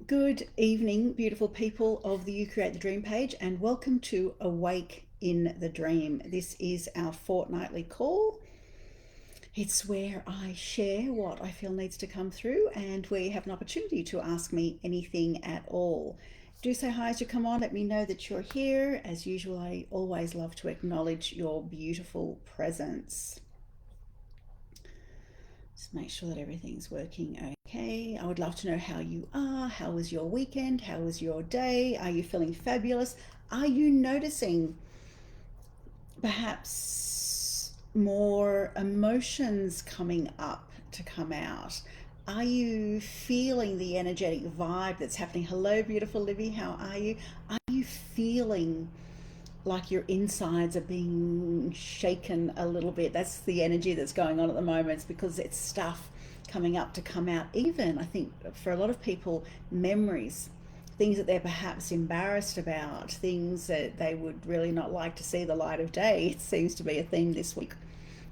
Good evening, beautiful people of the You Create the Dream page, and welcome to Awake in the Dream. This is our fortnightly call. It's where I share what I feel needs to come through, and where you have an opportunity to ask me anything at all. Do say hi as you come on. Let me know that you're here. As usual, I always love to acknowledge your beautiful presence. Just make sure that everything's working okay. I would love to know how you are. How was your weekend? How was your day? Are you feeling fabulous? Are you noticing perhaps more emotions coming up to come out? Are you feeling the energetic vibe that's happening? Hello, beautiful Livy. How are you? Are you feeling like your insides are being shaken a little bit? That's the energy that's going on at the moment. It's because it's stuff coming up to come out. Even, I think, for a lot of people, memories, things that they're perhaps embarrassed about, things that they would really not like to see the light of day. It seems to be a theme this week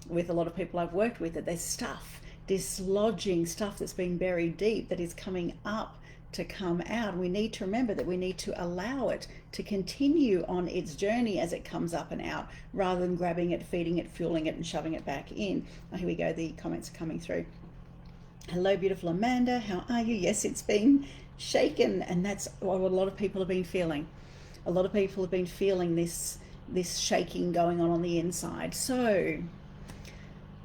with a lot of people I've worked with, that there's stuff, dislodging stuff that's been buried deep, that is coming up to come out. We need to remember that we need to allow it to continue on its journey as it comes up and out, rather than grabbing it, feeding it, fueling it, and shoving it back in. Oh, here we go, the comments are coming through. Hello, beautiful Amanda, how are you? Yes, it's been shaken, and that's what a lot of people have been feeling. A lot of people have been feeling this shaking going on the inside. So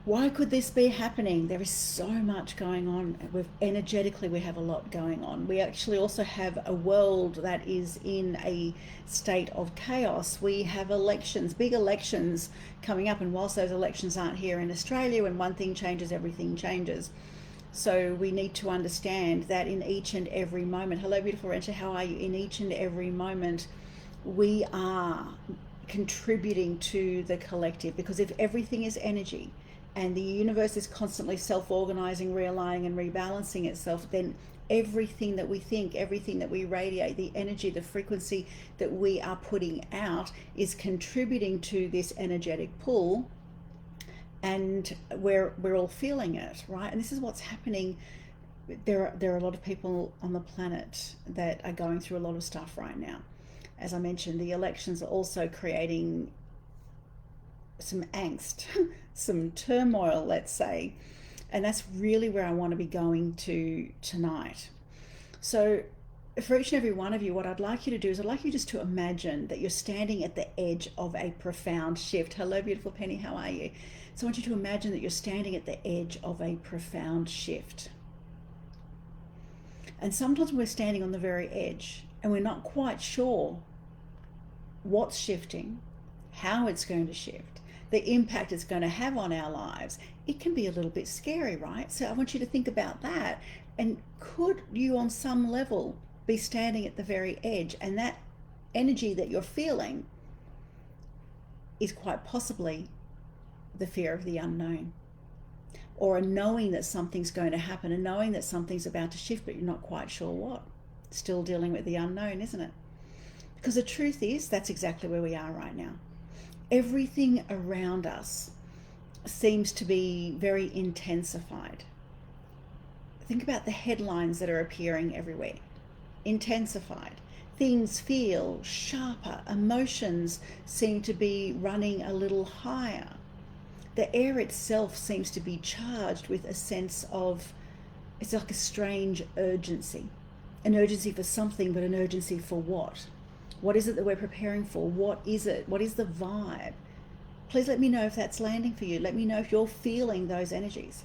why could this be happening? There is so much going on. Energetically, we have a lot going on. We actually also have a world that is in a state of chaos. We have elections, big elections coming up, and whilst those elections aren't here in Australia, when one thing changes, everything changes. So we need to understand that in each and every moment. Hello, beautiful Rencha, how are you? In each and every moment, we are contributing to the collective, because if everything is energy and the universe is constantly self-organizing, realigning and rebalancing itself, then everything that we think, everything that we radiate, the energy, the frequency that we are putting out is contributing to this energetic pull, and we're all feeling it, right? And this is what's happening. There are a lot of people on the planet that are going through a lot of stuff right now. As I mentioned, the elections are also creating some angst, some turmoil, let's say. And that's really where I want to be going to tonight. So, for each and every one of you, what I'd like you to do is I'd like you just to imagine that you're standing at the edge of a profound shift. Hello, beautiful Penny, how are you? So, I want you to imagine that you're standing at the edge of a profound shift. And sometimes we're standing on the very edge and we're not quite sure what's shifting, how it's going to shift, the impact it's going to have on our lives. It can be a little bit scary, right? So I want you to think about that. And could you, on some level, be standing at the very edge, and that energy that you're feeling is quite possibly the fear of the unknown, or a knowing that something's going to happen, and knowing that something's about to shift, but you're not quite sure what. Still dealing with the unknown, isn't it? Because the truth is, that's exactly where we are right now. Everything around us seems to be very intensified. Think about the headlines that are appearing everywhere. Intensified. Things feel sharper. Emotions seem to be running a little higher. The air itself seems to be charged with a sense of, it's like a strange urgency. An urgency for something, but an urgency for what? What is it that we're preparing for? What is it? What is the vibe? Please let me know if that's landing for you. Let me know if you're feeling those energies.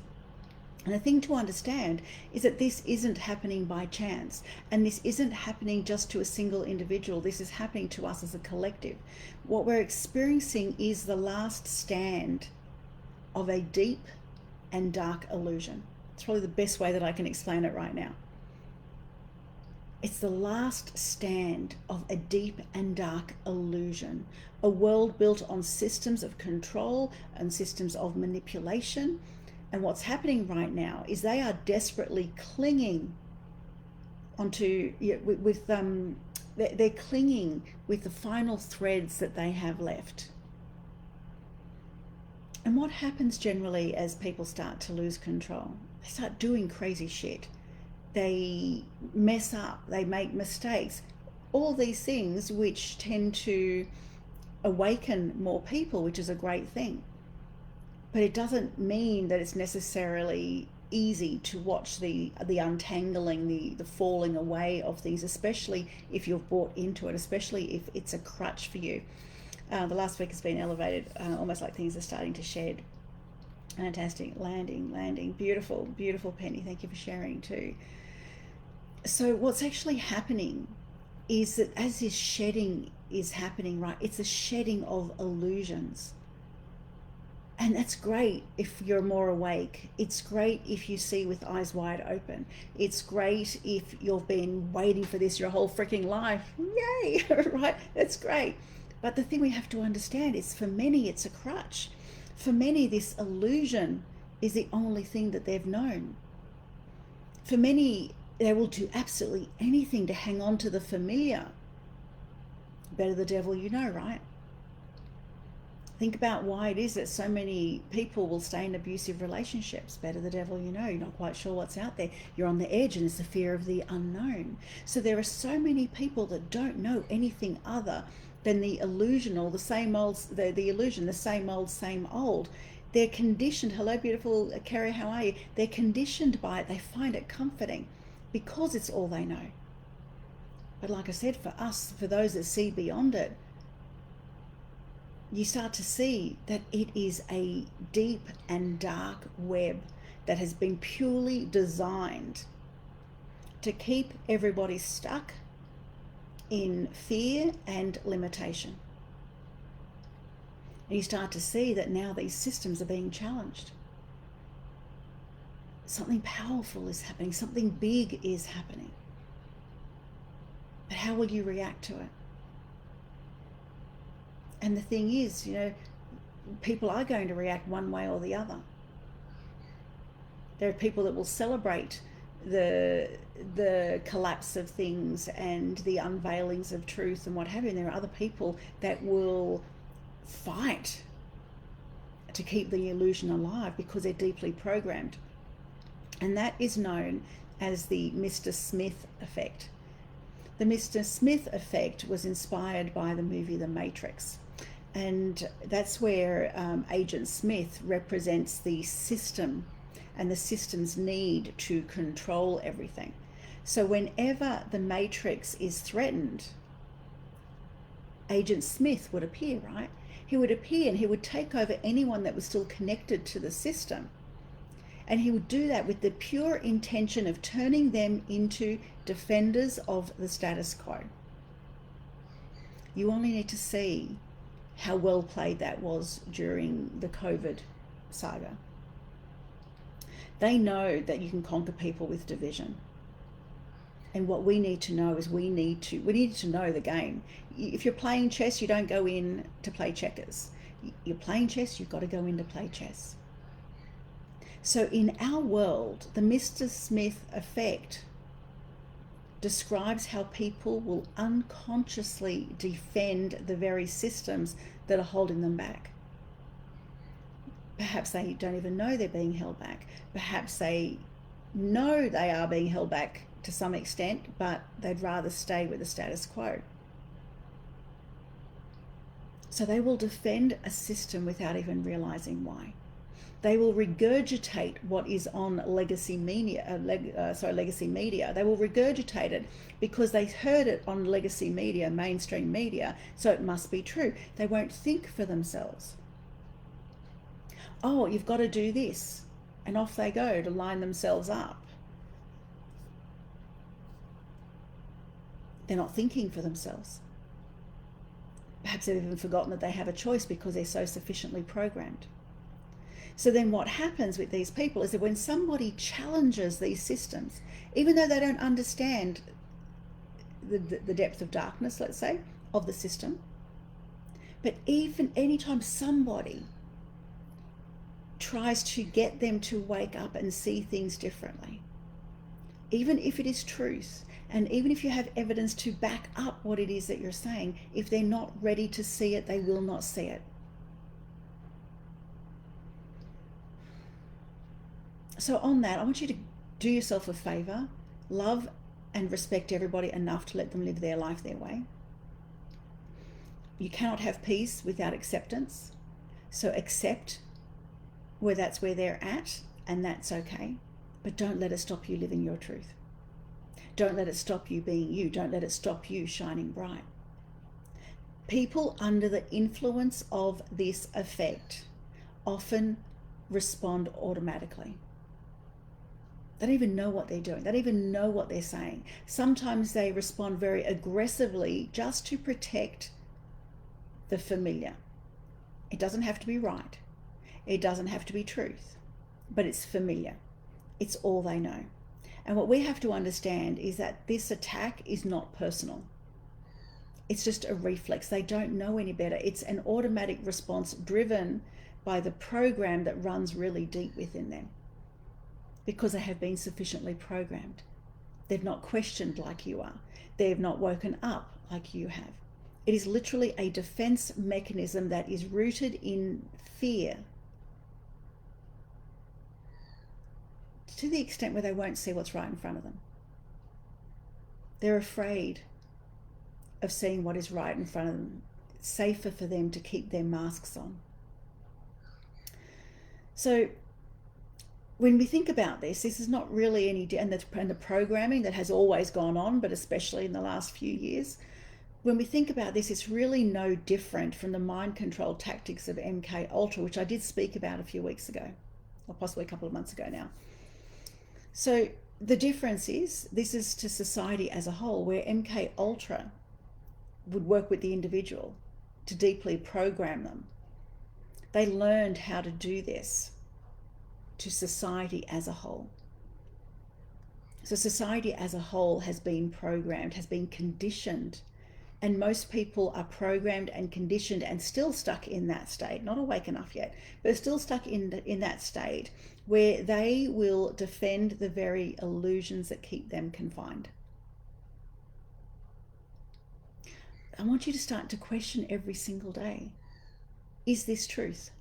And the thing to understand is that this isn't happening by chance, and this isn't happening just to a single individual. This is happening to us as a collective. What we're experiencing is the last stand of a deep and dark illusion. It's probably the best way that I can explain it right now. It's the last stand of a deep and dark illusion, a world built on systems of control and systems of manipulation. And what's happening right now is they are desperately clinging onto, they're clinging with the final threads that they have left. And what happens generally as people start to lose control? They start doing crazy shit. they mess up, they make mistakes, all these things which tend to awaken more people, which is a great thing. But it doesn't mean that it's necessarily easy to watch the untangling, the falling away of things, especially if you've bought into it, especially if it's a crutch for you. The last week has been elevated, almost like things are starting to shed. Fantastic. Landing. Beautiful, beautiful, Penny. Thank you for sharing too. So what's actually happening is that as this shedding is happening, right, it's a shedding of illusions. And that's great if you're more awake. It's great if you see with eyes wide open. It's great if you've been waiting for this your whole freaking life. Yay, right? That's great. But the thing we have to understand is, for many, it's a crutch. For many, this illusion is the only thing that they've known. For many, they will do absolutely anything to hang on to the familiar. Better the devil you know, right? Think about why it is that so many people will stay in abusive relationships. Better the devil you know. You're not quite sure what's out there. You're on the edge, and it's the fear of the unknown. So there are so many people that don't know anything other than the illusion, or the same old, the illusion, the same old, same old. They're conditioned. Hello, beautiful Kerry, how are you? They're conditioned by it. They find it comforting because it's all they know. But like I said, for us, for those that see beyond it, you start to see that it is a deep and dark web that has been purely designed to keep everybody stuck in fear and limitation. And you start to see that now these systems are being challenged. Something powerful is happening, something big is happening. But how will you react to it? And the thing is, people are going to react one way or the other. There are people that will celebrate the collapse of things and the unveilings of truth and what have you. And there are other people that will fight to keep the illusion alive because they're deeply programmed. And that is known as the Mr. Smith effect. The Mr. Smith effect was inspired by the movie The Matrix. And that's where Agent Smith represents the system and the system's need to control everything. So whenever the Matrix is threatened, Agent Smith would appear, right? He would appear and he would take over anyone that was still connected to the system. And he would do that with the pure intention of turning them into defenders of the status quo. You only need to see how well played that was during the COVID saga. They know that you can conquer people with division. And what we need to know is we need to know the game. If you're playing chess, you don't go in to play checkers. You're playing chess, you've got to go in to play chess. So in our world, the Mr. Smith effect describes how people will unconsciously defend the very systems that are holding them back. Perhaps they don't even know they're being held back. Perhaps they know they are being held back to some extent, but they'd rather stay with the status quo. So they will defend a system without even realizing why. They will regurgitate what is on legacy media. Legacy media. They will regurgitate it because they heard it on legacy media, mainstream media, so it must be true. They won't think for themselves. Oh, you've got to do this, and off they go to line themselves up. They're not thinking for themselves. Perhaps they've even forgotten that they have a choice because they're so sufficiently programmed. So then what happens with these people is that when somebody challenges these systems, even though they don't understand the depth of darkness, let's say, of the system, but even anytime somebody tries to get them to wake up and see things differently, even if it is truth, and even if you have evidence to back up what it is that you're saying, if they're not ready to see it, they will not see it. So on that, I want you to do yourself a favor love and respect everybody enough to let them live their life their way. You cannot have peace without acceptance. So accept where that's where they're at, and that's okay. But don't let it stop you living your truth. Don't let it stop you being you. Don't let it stop you shining bright. People under the influence of this effect often respond automatically. They don't even know what they're doing. They don't even know what they're saying. Sometimes they respond very aggressively just to protect the familiar. It doesn't have to be right. It doesn't have to be truth, but it's familiar. It's all they know. And what we have to understand is that this attack is not personal. It's just a reflex. They don't know any better. It's an automatic response driven by the program that runs really deep within them, because they have been sufficiently programmed. They've not questioned like you are. They've not woken up like you have. It is literally a defense mechanism that is rooted in fear, to the extent where they won't see what's right in front of them. They're afraid of seeing what is right in front of them. It's safer for them to keep their masks on. So when we think about this is not really any, and the programming that has always gone on, but especially in the last few years, when we think about this, it's really no different from the mind control tactics of MK Ultra, which I did speak about a few weeks ago, or possibly a couple of months ago now. So the difference is, this is to society as a whole, where MK Ultra would work with the individual to deeply program them. They learned how to do this to society as a whole. So society as a whole has been programmed, has been conditioned, and most people are programmed and conditioned and still stuck in that state, not awake enough yet, but still stuck in that state where they will defend the very illusions that keep them confined. I want you to start to question every single day. Is this truth?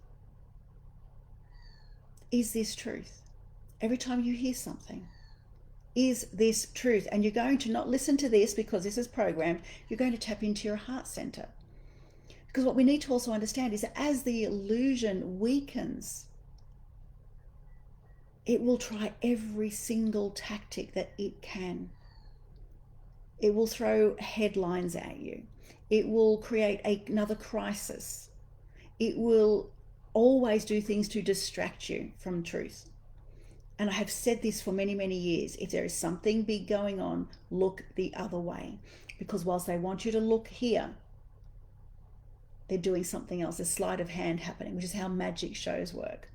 Is this truth? Every time you hear something, is this truth? And you're going to not listen to this because this is programmed. You're going to tap into your heart center. Because what we need to also understand is that as the illusion weakens, it will try every single tactic that it can. It will throw headlines at you. It will create another crisis. It will always do things to distract you from truth. And I have said this for many, many years. If there is something big going on, look the other way. Because whilst they want you to look here, they're doing something else. There's sleight of hand happening, which is how magic shows work.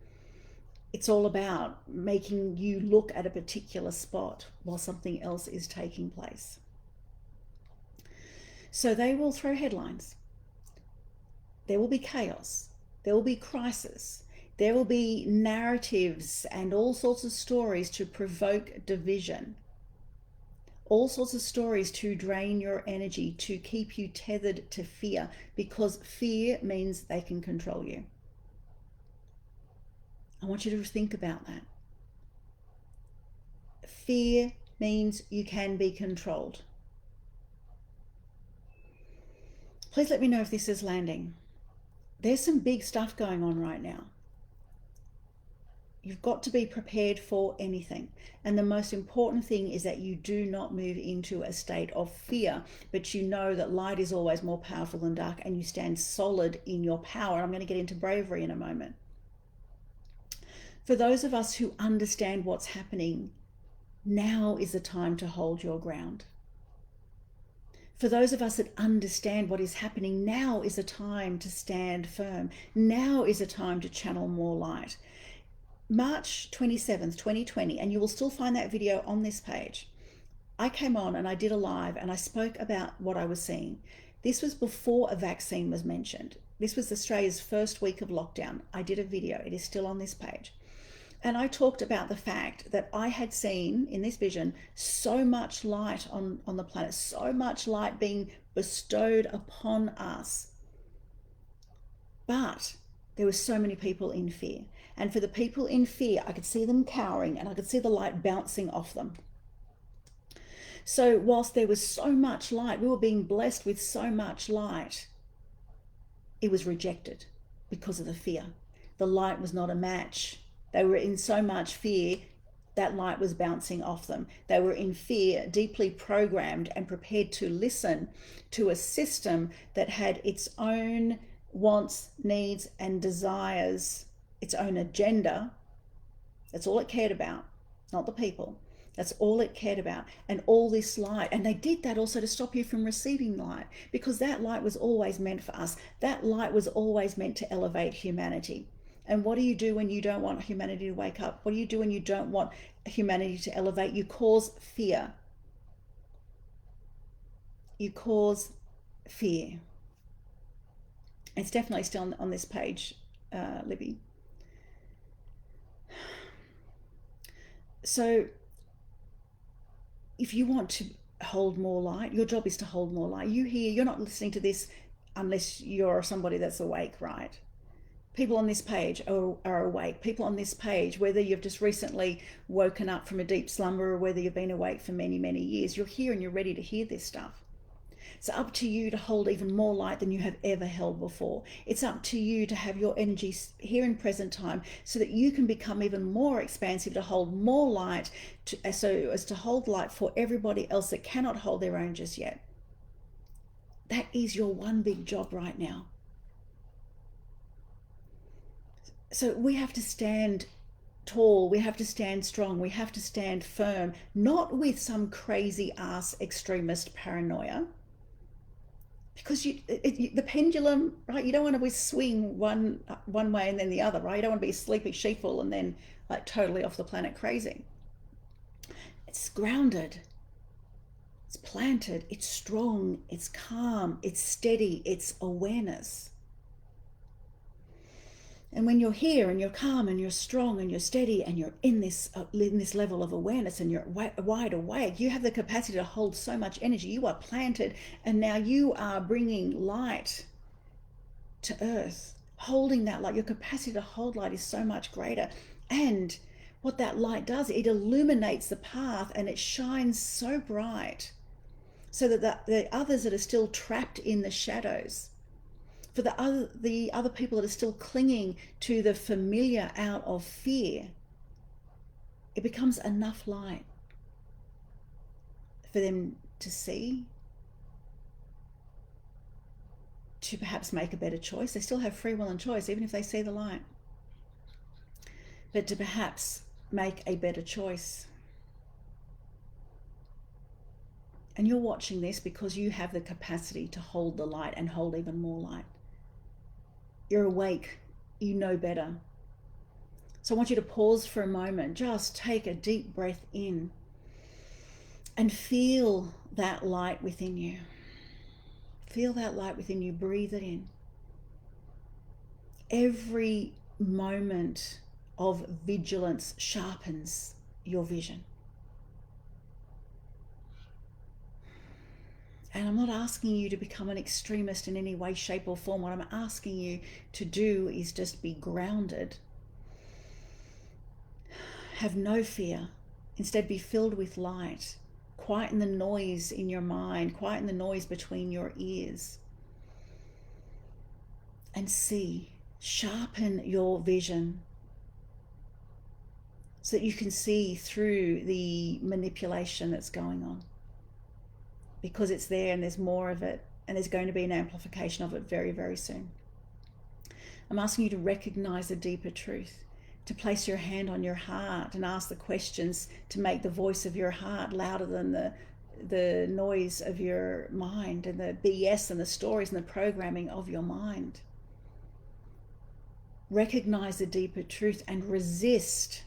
It's all about making you look at a particular spot while something else is taking place. So they will throw headlines. There will be chaos. There will be crisis. There will be narratives and all sorts of stories to provoke division. All sorts of stories to drain your energy, to keep you tethered to fear, because fear means they can control you. I want you to think about that. Fear means you can be controlled. Please let me know if this is landing. There's some big stuff going on right now. You've got to be prepared for anything. And the most important thing is that you do not move into a state of fear, but you know that light is always more powerful than dark, and you stand solid in your power. I'm going to get into bravery in a moment. For those of us who understand what's happening, now is the time to hold your ground. For those of us that understand what is happening, now is a time to stand firm. Now is a time to channel more light. March 27th, 2020, and you will still find that video on this page. I came on and I did a live and I spoke about what I was seeing. This was before a vaccine was mentioned. This was Australia's first week of lockdown. I did a video. It is still on this page. And I talked about the fact that I had seen in this vision so much light on the planet, so much light being bestowed upon us. But there were so many people in fear. And for the people in fear, I could see them cowering and I could see the light bouncing off them. So whilst there was so much light, we were being blessed with so much light, it was rejected because of the fear. The light was not a match. They were in so much fear that light was bouncing off them. They were in fear, deeply programmed and prepared to listen to a system that had its own wants, needs, and desires, its own agenda. That's all it cared about, not the people. That's all it cared about. And all this light. And they did that also to stop you from receiving light, because that light was always meant for us. That light was always meant to elevate humanity. And what do you do when you don't want humanity to wake up? What do you do when you don't want humanity to elevate? You cause fear. You cause fear. It's definitely still on this page, Libby. So if you want to hold more light, your job is to hold more light. You're not listening to this unless you're somebody that's awake, right? People on this page are awake. People on this page, whether you've just recently woken up from a deep slumber or whether you've been awake for many, many years, you're here and you're ready to hear this stuff. It's up to you to hold even more light than you have ever held before. It's up to you to have your energy here in present time so that you can become even more expansive, to hold more light, so as to hold light for everybody else that cannot hold their own just yet. That is your one big job right now. So we have to stand tall, we have to stand strong, we have to stand firm, not with some crazy ass extremist paranoia. Because the pendulum, right? You don't want to swing one way and then the other, right? You don't want to be sleepy sheeple and then like totally off the planet crazy. It's grounded, it's planted, it's strong, it's calm, it's steady, it's awareness. And when you're here and you're calm and you're strong and you're steady and you're in this level of awareness and you're wide awake, you have the capacity to hold so much energy. You are planted, and now you are bringing light to earth. Holding that light, your capacity to hold light is so much greater. And what that light does, it illuminates the path and it shines so bright so that the others that are still trapped in the shadows, for the other people that are still clinging to the familiar out of fear, it becomes enough light for them to see, to perhaps make a better choice. They still have free will and choice, even if they see the light. But to perhaps make a better choice. And you're watching this because you have the capacity to hold the light and hold even more light. You're awake, you know better. So I want you to pause for a moment, just take a deep breath in and feel that light within you. Feel that light within you, breathe it in. Every moment of vigilance sharpens your vision. And I'm not asking you to become an extremist in any way, shape, or form. What I'm asking you to do is just be grounded. Have no fear. Instead, be filled with light. Quieten the noise in your mind. Quieten the noise between your ears. And see. Sharpen your vision so that you can see through the manipulation that's going on. Because it's there and there's more of it, and there's going to be an amplification of it very, very soon. I'm asking you to recognize a deeper truth, to place your hand on your heart and ask the questions, to make the voice of your heart louder than the noise of your mind and the BS and the stories and the programming of your mind. Recognize the deeper truth and resist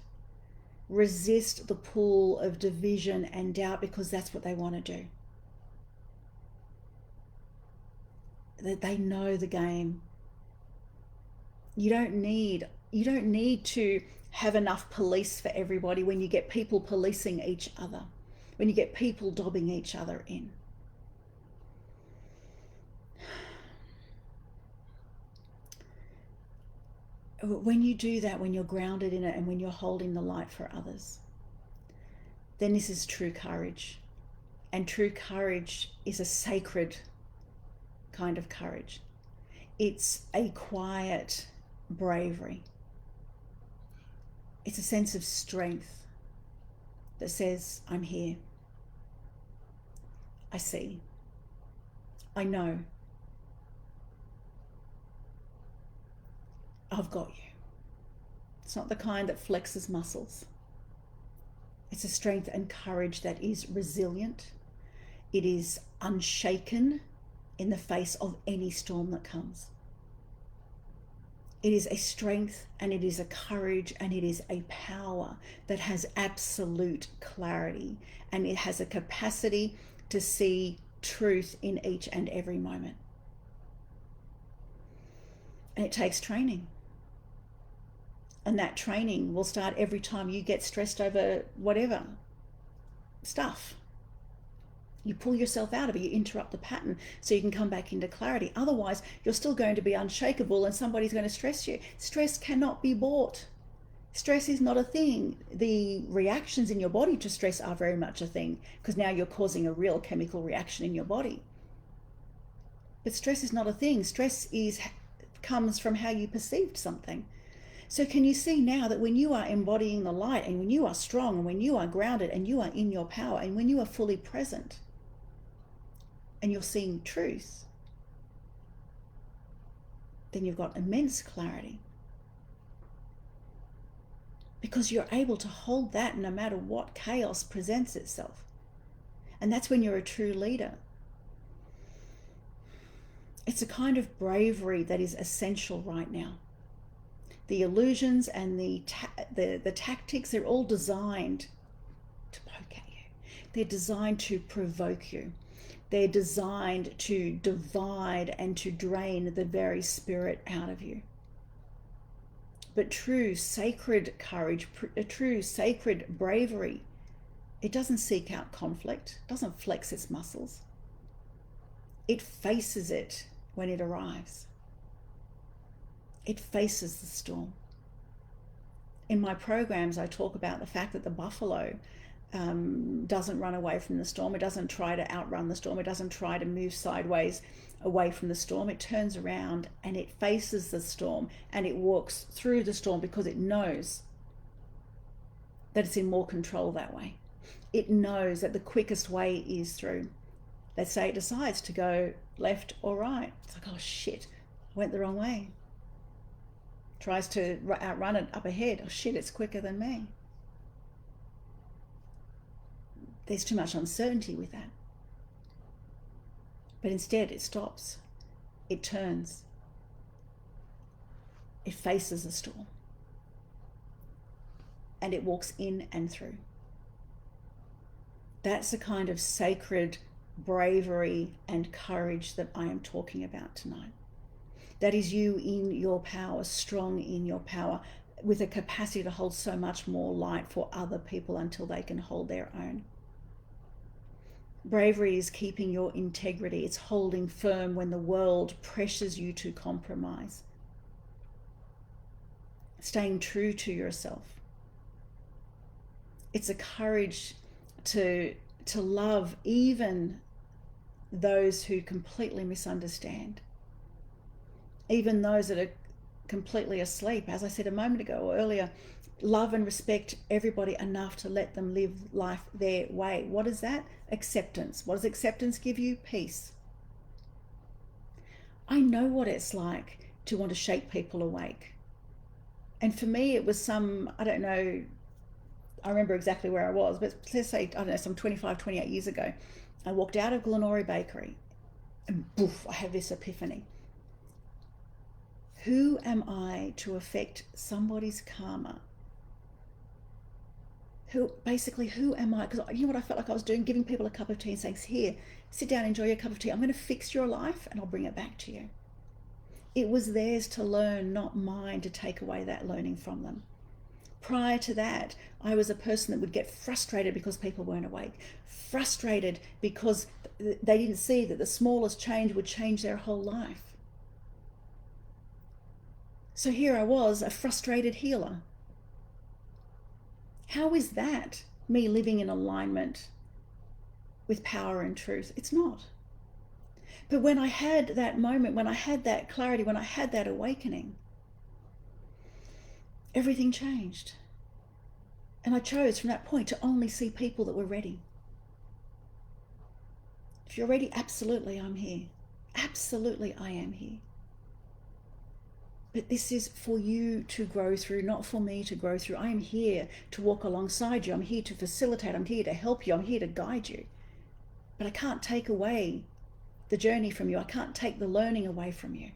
the pull of division and doubt, because that's what they want to do. That they know the game. You don't need to have enough police for everybody when you get people policing each other, when you get people dobbing each other in. When you do that, when you're grounded in it and when you're holding the light for others, then this is true courage. And true courage is a sacred kind of courage. It's a quiet bravery. It's a sense of strength that says, I'm here. I see. I know. I've got you. It's not the kind that flexes muscles. It's a strength and courage that is resilient. It is unshaken in the face of any storm that comes. It is a strength and it is a courage and it is a power that has absolute clarity, and it has a capacity to see truth in each and every moment. And it takes training. And that training will start every time you get stressed over whatever stuff. You pull yourself out of it, you interrupt the pattern so you can come back into clarity. Otherwise, you're still going to be unshakable and somebody's going to stress you. Stress cannot be bought. Stress is not a thing. The reactions in your body to stress are very much a thing, because now you're causing a real chemical reaction in your body. But stress is not a thing. Stress comes from how you perceived something. So can you see now that when you are embodying the light, and when you are strong, and when you are grounded, and you are in your power, and when you are fully present, and you're seeing truth, then you've got immense clarity. Because you're able to hold that no matter what chaos presents itself. And that's when you're a true leader. It's a kind of bravery that is essential right now. The illusions and the tactics, they're all designed to poke at you. They're designed to provoke you. They're designed to divide and to drain the very spirit out of you. But true sacred courage, true sacred bravery, it doesn't seek out conflict, doesn't flex its muscles. It faces it when it arrives. It faces the storm. In my programs, I talk about the fact that the buffalo doesn't run away from the storm. It doesn't try to outrun the storm. It doesn't try to move sideways away from the storm. It turns around and it faces the storm, and it walks through the storm because it knows that it's in more control that way. It knows that the quickest way is through. Let's say it decides to go left or right. It's like, oh shit, I went the wrong way. Tries to outrun it up ahead. Oh shit, it's quicker than me. There's too much uncertainty with that. But instead it stops. It turns. It faces the storm. And it walks in and through. That's the kind of sacred bravery and courage that I am talking about tonight. That is you in your power, strong in your power, with a capacity to hold so much more light for other people until they can hold their own. Bravery is keeping your integrity. It's holding firm when the world pressures you to compromise. Staying true to yourself. It's a courage to love even those who completely misunderstand. Even those that are completely asleep. As I said a moment ago or earlier, love and respect everybody enough to let them live life their way. What is that? Acceptance. What does acceptance give you? Peace. I know what it's like to want to shake people awake. And for me, it was I don't know, I remember exactly where I was, but let's say, I don't know, some 25, 28 years ago, I walked out of Glenora Bakery and boof, I have this epiphany. Who am I to affect somebody's karma? Who am I? Because you know what I felt like I was doing? Giving people a cup of tea and saying, here, sit down, enjoy your cup of tea. I'm going to fix your life and I'll bring it back to you. It was theirs to learn, not mine to take away that learning from them. Prior to that, I was a person that would get frustrated because people weren't awake. Frustrated because they didn't see that the smallest change would change their whole life. So here I was, a frustrated healer. How is that me living in alignment with power and truth. It's not. But when I had that moment, when I had that clarity, when I had that awakening, everything changed. And I chose from that point to only see people that were ready. If you're ready, absolutely, I'm here. Absolutely, I am here. But this is for you to grow through, not for me to grow through. I am here to walk alongside you. I'm here to facilitate. I'm here to help you. I'm here to guide you. But I can't take away the journey from you. I can't take the learning away from you.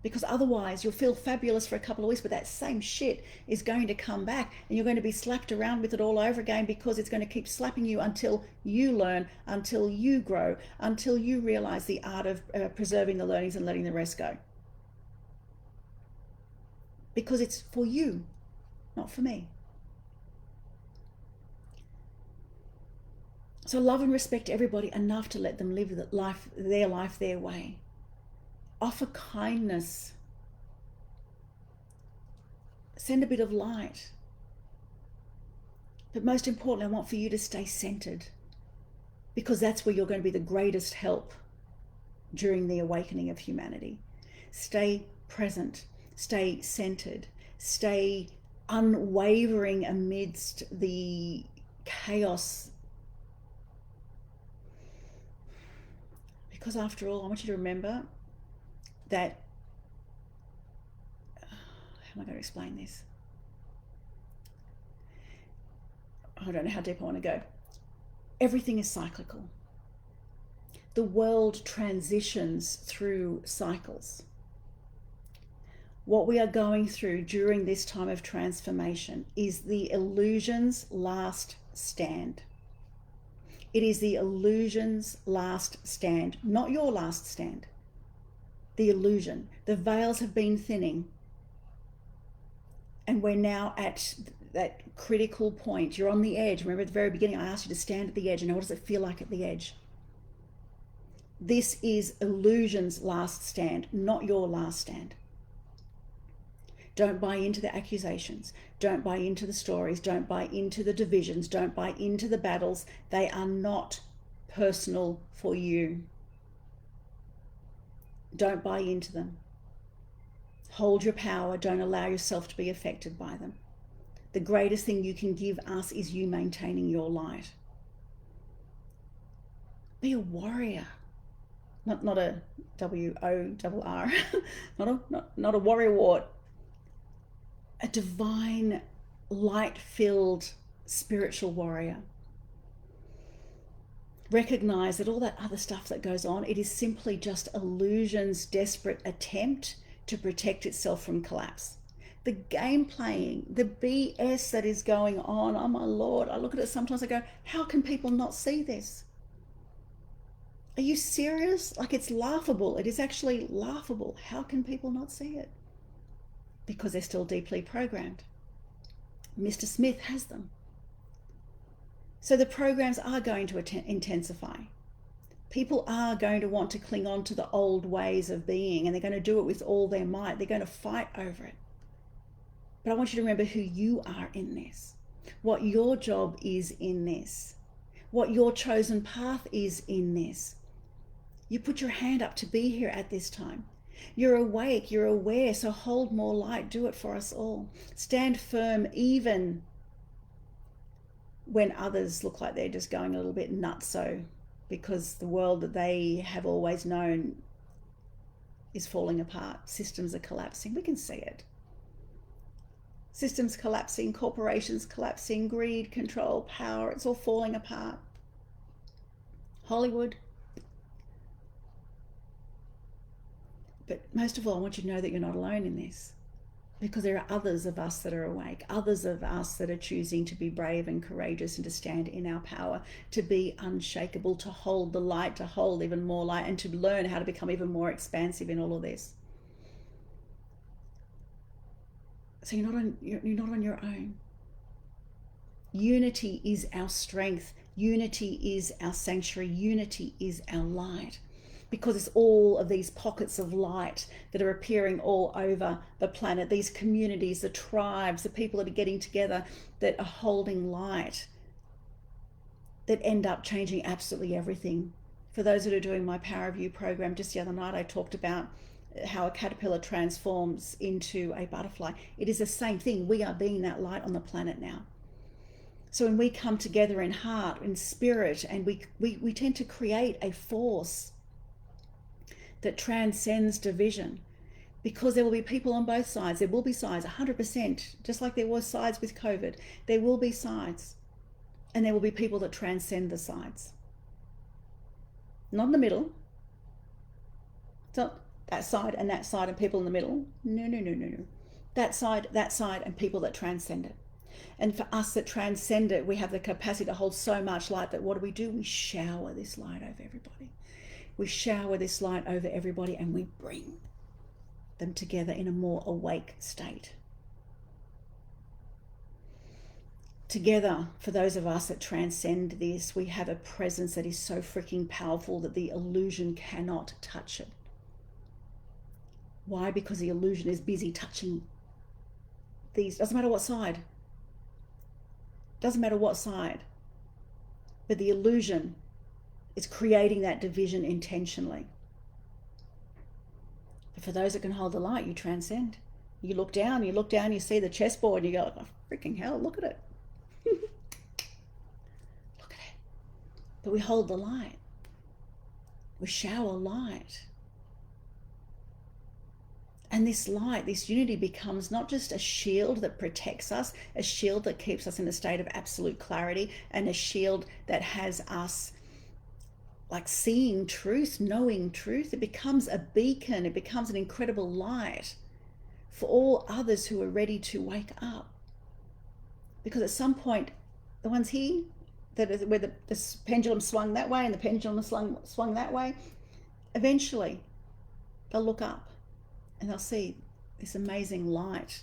Because otherwise you'll feel fabulous for a couple of weeks, but that same shit is going to come back and you're going to be slapped around with it all over again, because it's going to keep slapping you until you learn, until you grow, until you realize the art of preserving the learnings and letting the rest go. Because it's for you, not for me. So love and respect everybody enough to let them live their life their way. Offer kindness. Send a bit of light. But most importantly, I want for you to stay centered, because that's where you're going to be the greatest help during the awakening of humanity. Stay present. Stay centered. Stay unwavering amidst the chaos. Because after all, I want you to remember that, how am I going to explain this? I don't know how deep I want to go. Everything is cyclical. The world transitions through cycles. What we are going through during this time of transformation is the illusion's last stand. It is the illusion's last stand, not your last stand. The illusion. The veils have been thinning. And we're now at that critical point. You're on the edge. Remember at the very beginning, I asked you to stand at the edge. And what does it feel like at the edge? This is illusion's last stand, not your last stand. Don't buy into the accusations. Don't buy into the stories. Don't buy into the divisions. Don't buy into the battles. They are not personal for you. Don't buy into them. Hold your power. Don't allow yourself to be affected by them. The greatest thing you can give us is you maintaining your light. Be a warrior. Not a W-O-R-R. not a warrior wart. A divine, light-filled spiritual warrior. Recognize that all that other stuff that goes on, it is simply just illusion's desperate attempt to protect itself from collapse. The game playing, the BS that is going on, oh my Lord, I look at it sometimes, I go, how can people not see this? Are you serious? Like, it's laughable. It is actually laughable. How can people not see it? Because they're still deeply programmed. Mr. Smith has them. So the programs are going to intensify. People are going to want to cling on to the old ways of being, and they're going to do it with all their might. They're going to fight over it. But I want you to remember who you are in this, what your job is in this, what your chosen path is in this. You put your hand up to be here at this time. You're awake, you're aware, so hold more light. Do it for us all. Stand firm even when others look like they're just going a little bit nutso, because the world that they have always known is falling apart. Systems are collapsing. We can see it. Systems collapsing, corporations collapsing, greed, control, power, it's all falling apart. Hollywood. But most of all, I want you to know that you're not alone in this, because there are others of us that are awake, others of us that are choosing to be brave and courageous and to stand in our power, to be unshakable, to hold the light, to hold even more light, and to learn how to become even more expansive in all of this. So you're not on your own. Unity is our strength. Unity is our sanctuary. Unity is our light. Because it's all of these pockets of light that are appearing all over the planet, these communities, the tribes, the people that are getting together that are holding light. that end up changing absolutely everything. For those that are doing my Power of You program, just the other night I talked about how a caterpillar transforms into a butterfly. It is the same thing. We are being that light on the planet now. So when we come together in heart, in spirit, and we tend to create a force that transcends division, because there will be people on both sides. There will be sides, 100%, just like there was sides with COVID. There will be sides, and there will be people that transcend the sides. Not in the middle. It's not that side and people in the middle. No. That side, and people that transcend it. And for us that transcend it, we have the capacity to hold so much light that what do? We shower this light over everybody. We shower this light over everybody, and we bring them together in a more awake state. Together, for those of us that transcend this, we have a presence that is so freaking powerful that the illusion cannot touch it. Why? Because the illusion is busy touching these. Doesn't matter what side. Doesn't matter what side. But the illusion is creating that division intentionally. But for those that can hold the light, you transcend. You look down, you see the chessboard, and you go, oh, freaking hell, look at it. Look at it. But we hold the light. We shower light. And this light, this unity becomes not just a shield that protects us, a shield that keeps us in a state of absolute clarity, and a shield that has us like seeing truth, knowing truth. It becomes a beacon. It becomes an incredible light for all others who are ready to wake up. Because at some point, the ones here, where the pendulum swung that way and the pendulum swung that way, eventually they'll look up and they'll see this amazing light.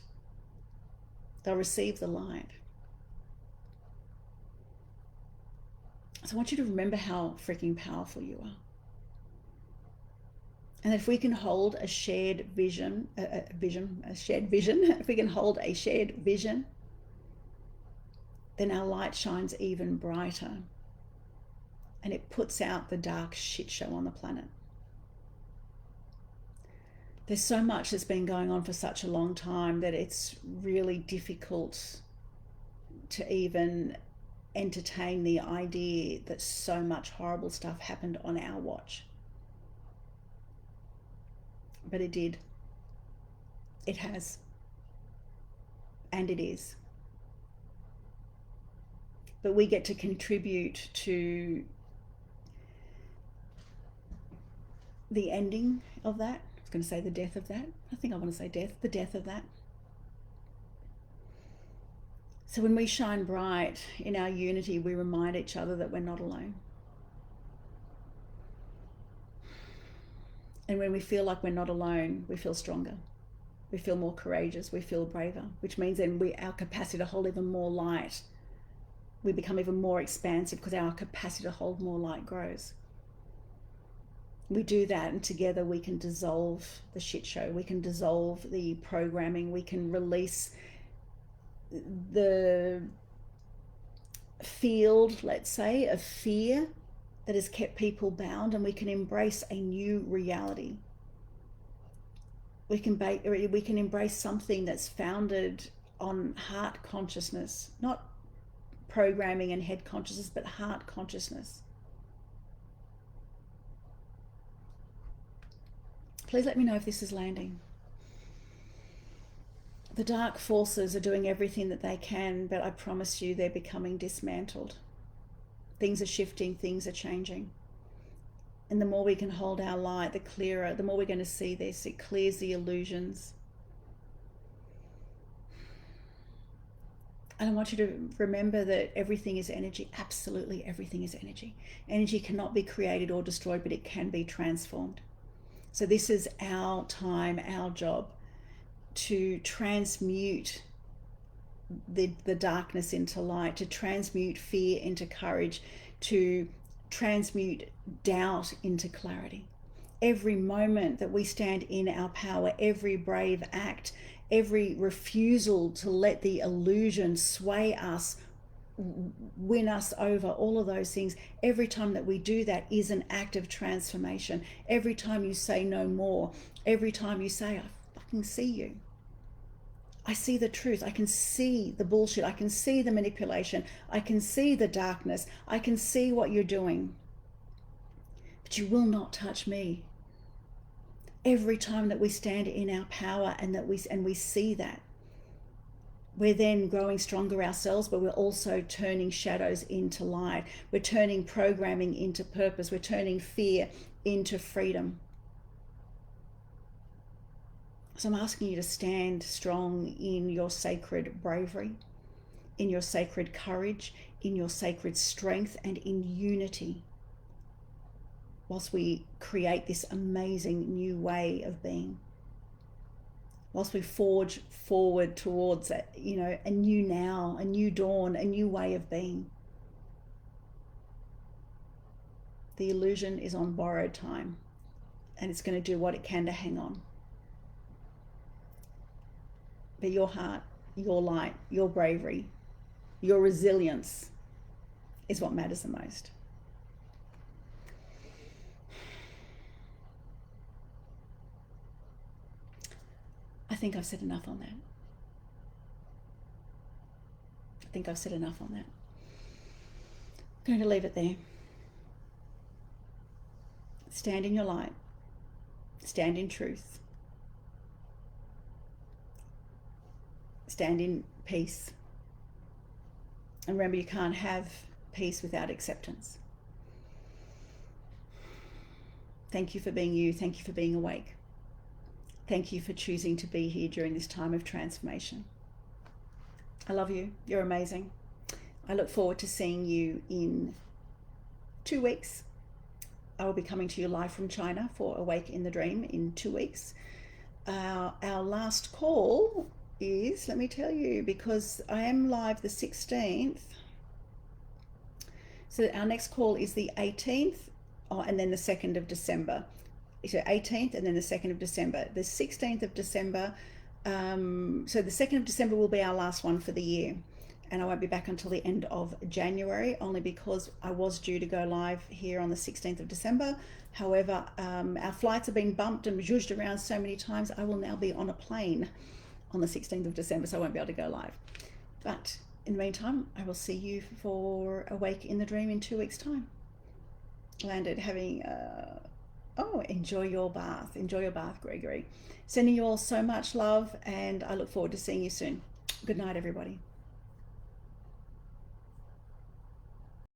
They'll receive the light. So I want you to remember how freaking powerful you are. And if we can hold a shared vision, if we can hold a shared vision, then our light shines even brighter. And it puts out the dark shit show on the planet. There's so much that's been going on for such a long time that it's really difficult to even entertain the idea that so much horrible stuff happened on our watch. But it did. It has. And it is. But we get to contribute to the ending of that. I was going to say the death of that. I think I want to say death. The death of that. So when we shine bright in our unity, we remind each other that we're not alone. And when we feel like we're not alone, we feel stronger. We feel more courageous. We feel braver, which means then our capacity to hold even more light, we become even more expansive because our capacity to hold more light grows. We do that, and together we can dissolve the shit show. We can dissolve the programming. We can release the field, let's say, of fear that has kept people bound, and we can embrace a new reality. We can embrace something that's founded on heart consciousness, not programming and head consciousness, but heart consciousness. Please let me know if this is landing. The dark forces are doing everything that they can, but I promise you they're becoming dismantled. Things are shifting, things are changing. And the more we can hold our light, the clearer, the more we're going to see this. It clears the illusions. And I want you to remember that everything is energy. Absolutely everything is energy. Energy cannot be created or destroyed, but it can be transformed. So this is our time, our job, to transmute the darkness into light, to transmute fear into courage, to transmute doubt into clarity. Every moment that we stand in our power, every brave act, every refusal to let the illusion sway us win us over, all of those things. Every time that we do that is an act of transformation. Every time you say no more, every time you say, I fucking see you. I see the truth. I can see the bullshit. I can see the manipulation. I can see the darkness. I can see what you're doing. But you will not touch me. Every time that we stand in our power and we see that, we're then growing stronger ourselves, but we're also turning shadows into light. We're turning programming into purpose. We're turning fear into freedom. So I'm asking you to stand strong in your sacred bravery, in your sacred courage, in your sacred strength, and in unity, whilst we create this amazing new way of being. Whilst we forge forward towards a new now, a new dawn, a new way of being. The illusion is on borrowed time, and it's going to do what it can to hang on. But your heart, your light, your bravery, your resilience is what matters the most. I think I've said enough on that. I'm going to leave it there. Stand in your light. Stand in truth. Stand in peace. And remember, you can't have peace without acceptance. Thank you for being you. Thank you for being awake. Thank you for choosing to be here during this time of transformation. I love you. You're amazing. I look forward to seeing you in 2 weeks. I will be coming to you live from China for Awake in the Dream in 2 weeks. Our last call is, let me tell you, because I am live the 16th. So our next call is the 18th, and then the 2nd of December. So 18th and then the 2nd of December. The 16th of December, so the 2nd of December will be our last one for the year. And I won't be back until the end of January, only because I was due to go live here on the 16th of December. However, our flights have been bumped and zhuzhed around so many times, I will now be on a plane on the 16th of December, so I won't be able to go live. But in the meantime, I will see you for Awake in the Dream in 2 weeks' time. Landed having... enjoy your bath. Enjoy your bath, Gregory. Sending you all so much love, and I look forward to seeing you soon. Good night, everybody.